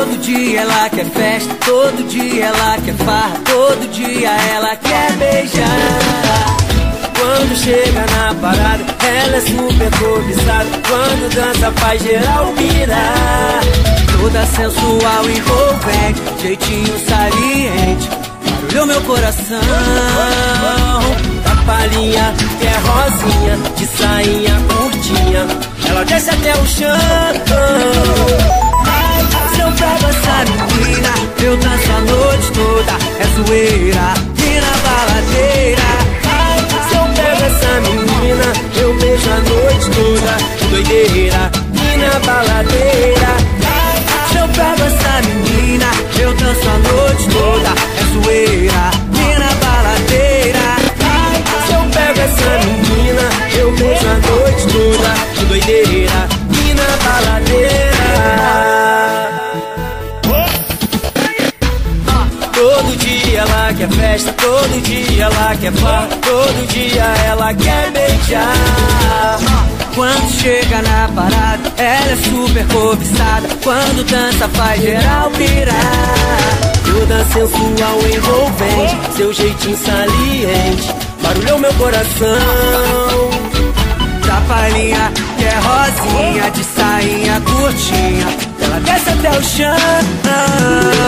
Todo dia ela quer festa, todo dia ela quer farra, todo dia ela quer beijar. Quando chega na parada, ela é super cobiçada. Quando dança faz geral pirar. Toda sensual, envolvente, jeitinho saliente, barulhou meu coração. Da palhinha que é rosinha, de sainha curtinha, ela desce até o chão. Se eu pego essa menina, eu danço a noite toda, é zoeira, e na baladeira. Se eu pego essa menina, eu beijo a noite toda, doideira, e na baladeira. Se eu pego essa menina, eu danço a noite toda, é zoeira, e na baladeira. Se eu pego essa menina, eu beijo a noite toda, doideira, e na baladeira. Todo dia ela quer festa, todo dia ela quer farra, todo dia ela quer beijar. Quando chega na parada, ela é super cobiçada. Quando dança faz geral pirar. Toda sensual, envolvente, seu jeitinho saliente, barulhou meu coração. Da palhinha que é rosinha, de sainha curtinha, ela desce até o chão.